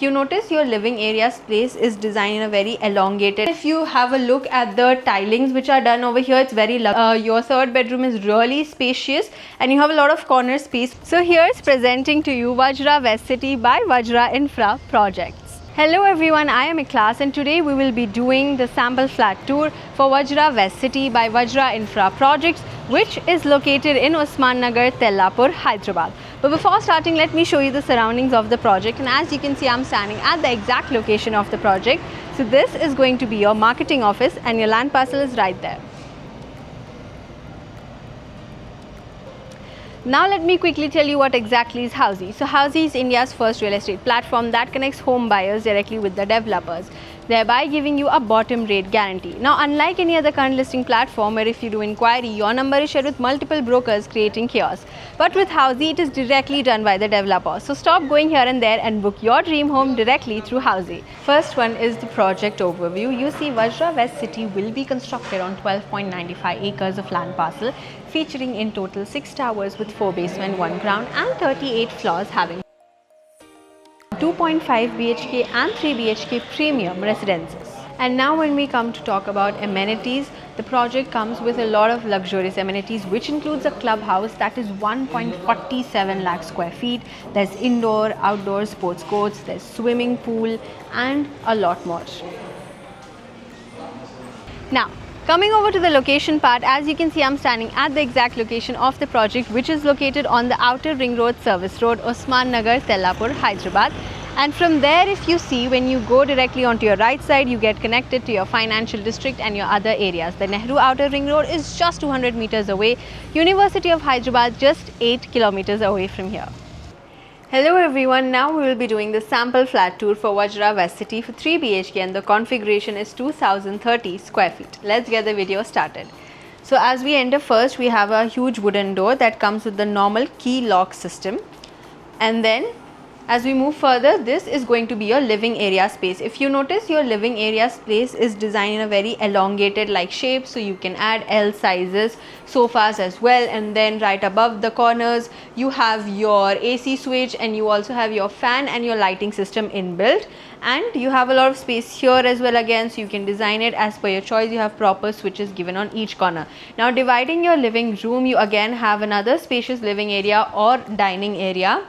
you notice, your living area space is designed in a very elongated. If you have a look at the tilings which are done over here, it's very your third bedroom is really spacious and you have a lot of corner space. So here's presenting to you Vajra West City by Vajra Infra Projects. Hello everyone, I am Ikhlas and today we will be doing the sample flat tour for Vajra West City by Vajra Infra Projects, which is located in Usman Nagar, Tellapur, Hyderabad. But before starting, let me show you the surroundings of the project, and as you can see, I'm standing at the exact location of the project. So this is going to be your marketing office and your land parcel is right there. Now let me quickly tell you what exactly is Housey. So Housey is India's first real estate platform that connects home buyers directly with the developers, thereby giving you a bottom rate guarantee. Now unlike any other current listing platform where if you do inquiry, your number is shared with multiple brokers creating chaos. But with Housey, it is directly done by the developer. So stop going here and there and book your dream home directly through Housey. First one is the project overview. You see, Vajra West City will be constructed on 12.95 acres of land parcel, featuring in total 6 towers with 4 basement, 1 ground and 38 floors, having 2.5 BHK and 3 BHK premium residences. And now when we come to talk about amenities, the project comes with a lot of luxurious amenities, which includes a clubhouse that is 1.47 lakh square feet. There's indoor, outdoor sports courts, there's swimming pool and a lot more. Now, coming over to the location part, as you can see, I'm standing at the exact location of the project, which is located on the outer ring road service road, Usman Nagar, Tellapur, Hyderabad. And from there, if you see, when you go directly onto your right side, you get connected to your financial district and your other areas. The Nehru Outer Ring Road is just 200 meters away. University of Hyderabad just 8 kilometers away from here. Hello everyone, now we will be doing the sample flat tour for Vajra West City for 3 BHK and the configuration is 2030 square feet. Let's get the video started. So as we enter first, we have a huge wooden door that comes with the normal key lock system. And then as we move further, this is going to be your living area space. If you notice, your living area space is designed in a very elongated like shape, so you can add L sizes sofas as well. And then right above the corners, you have your AC switch and you also have your fan and your lighting system inbuilt. And you have a lot of space here as well again, so you can design it as per your choice. You have proper switches given on each corner. Now dividing your living room, you again have another spacious living area or dining area.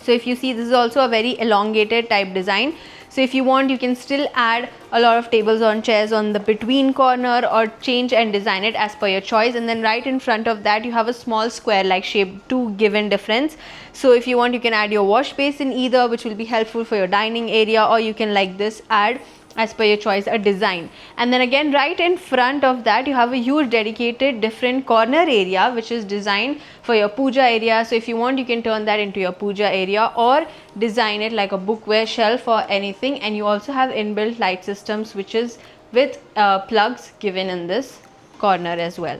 So if you see, this is also a very elongated type design. So if you want, you can still add a lot of tables on chairs on the between corner or change and design it as per your choice. And then right in front of that, you have a small square like shape to give in difference. So if you want, you can add your wash basin either, which will be helpful for your dining area, or you can like this add as per your choice a design. And then again, right in front of that, you have a huge dedicated different corner area which is designed for your puja area. So if you want, you can turn that into your puja area or design it like a bookware shelf or anything. And you also have inbuilt light systems which is with plugs given in this corner as well.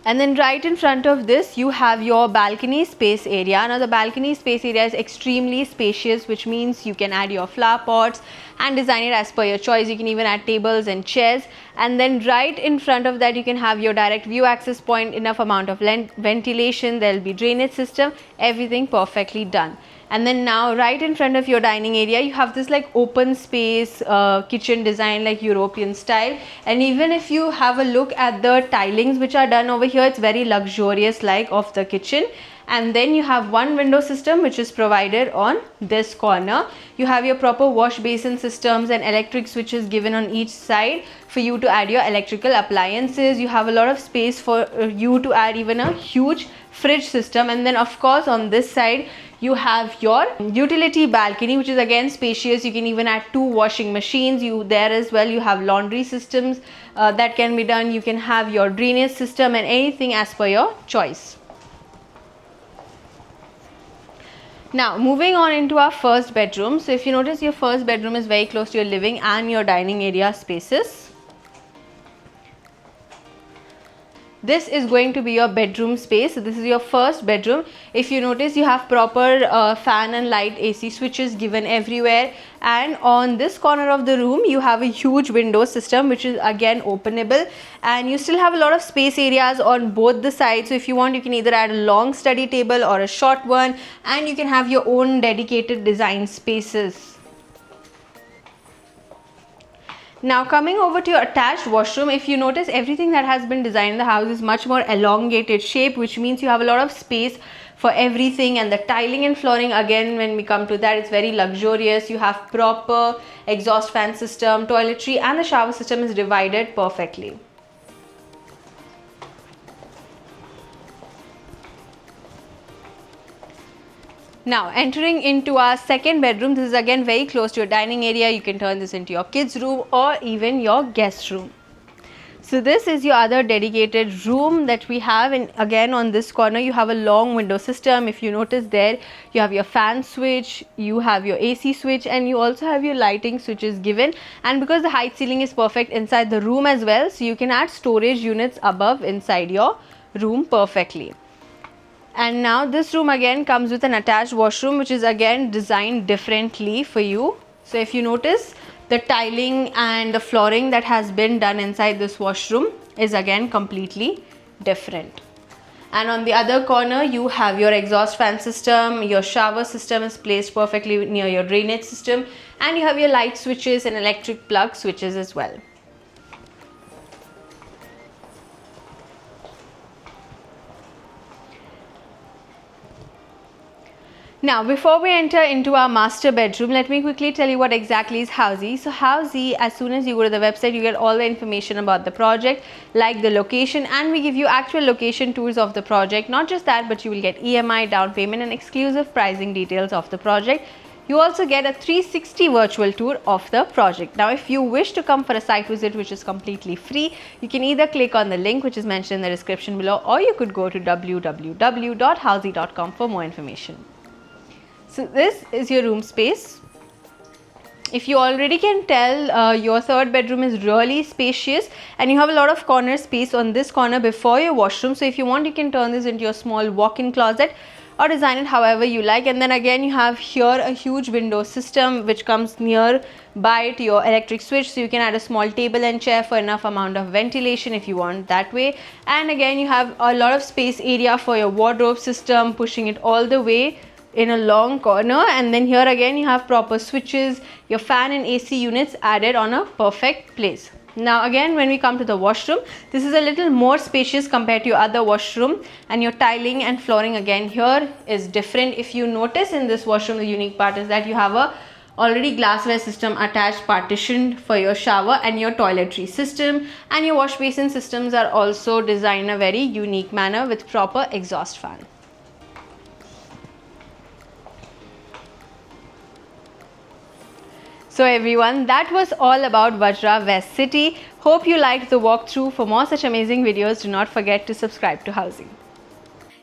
And then right in front of this, you have your balcony space area. Now the balcony space area is extremely spacious, which means you can add your flower pots and design it as per your choice. You can even add tables and chairs. And then right in front of that, you can have your direct view access point, enough amount of ventilation, there will be drainage system, everything perfectly done. And then now right in front of your dining area, you have this like open space kitchen design like European style. And even if you have a look at the tilings which are done over here, it's very luxurious like of the kitchen. And then you have one window system which is provided on this corner. You have your proper wash basin systems and electric switches given on each side for you to add your electrical appliances. You have a lot of space for you to add even a huge fridge system. And then of course on this side, you have your utility balcony, which is again spacious. You can even add 2 washing machines. There as well, you have laundry systems that can be done. You can have your drainage system and anything as per your choice. Now moving on into our first bedroom. So if you notice, your first bedroom is very close to your living and your dining area spaces. this is going to be your bedroom space. So this is your first bedroom. If you notice, you have proper fan and light AC switches given everywhere, and on this corner of the room you have a huge window system which is again openable, and you still have a lot of space areas on both the sides. So if you want, you can either add a long study table or a short one, and you can have your own dedicated design spaces. Now coming over to your attached washroom, if you notice, everything that has been designed in the house is much more elongated shape, which means you have a lot of space for everything. And the tiling and flooring, again, when we come to that, it's very luxurious. You have proper exhaust fan system, toiletry, and the shower system is divided perfectly. Now entering into our second bedroom, this is again very close to your dining area. You can turn this into your kids room or even your guest room. So this is your other dedicated room that we have, and again on this corner you have a long window system. If you notice there, you have your fan switch, you have your AC switch, and you also have your lighting switches given. And because the height ceiling is perfect inside the room as well, so you can add storage units above inside your room perfectly. And now this room again comes with an attached washroom, which is again designed differently for you. So if you notice, the tiling and the flooring that has been done inside this washroom is again completely different. And on the other corner you have your exhaust fan system, your shower system is placed perfectly near your drainage system, and you have your light switches and electric plug switches as well. Now before we enter into our master bedroom, let me quickly tell you what exactly is Housey. So Housey, as soon as you go to the website, you get all the information about the project, like the location, and we give you actual location tours of the project. Not just that, but you will get EMI, down payment, and exclusive pricing details of the project. You also get a 360 virtual tour of the project. Now if you wish to come for a site visit, which is completely free, you can either click on the link which is mentioned in the description below, or you could go to www.housey.com for more information. So this is your room space. If you already can tell, your third bedroom is really spacious, and you have a lot of corner space on this corner before your washroom. So if you want, you can turn this into your small walk-in closet or design it however you like. And then again you have here a huge window system which comes nearby to your electric switch, so you can add a small table and chair for enough amount of ventilation if you want that way. And again you have a lot of space area for your wardrobe system, pushing it all the way in a long corner. And then here again you have proper switches, your fan and AC units added on a perfect place. Now again, when we come to the washroom, this is a little more spacious compared to your other washroom, and your tiling and flooring again here is different. If you notice in this washroom, the unique part is that you have a already glassware system attached, partitioned for your shower and your toiletry system, and your wash basin systems are also designed in a very unique manner with proper exhaust fan. So everyone, that was all about Vajra West City. Hope you liked the walkthrough. For more such amazing videos, do not forget to subscribe to Housey.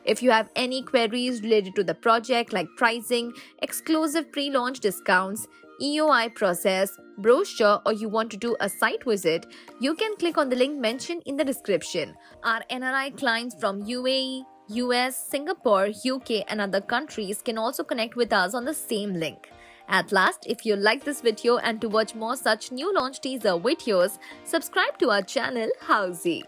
If you have any queries related to the project like pricing, exclusive pre-launch discounts, EOI process, brochure, or you want to do a site visit, you can click on the link mentioned in the description. Our NRI clients from UAE, US, Singapore, UK and other countries can also connect with us on the same link. At last, if you like this video and to watch more such new launch teaser videos, subscribe to our channel Housey.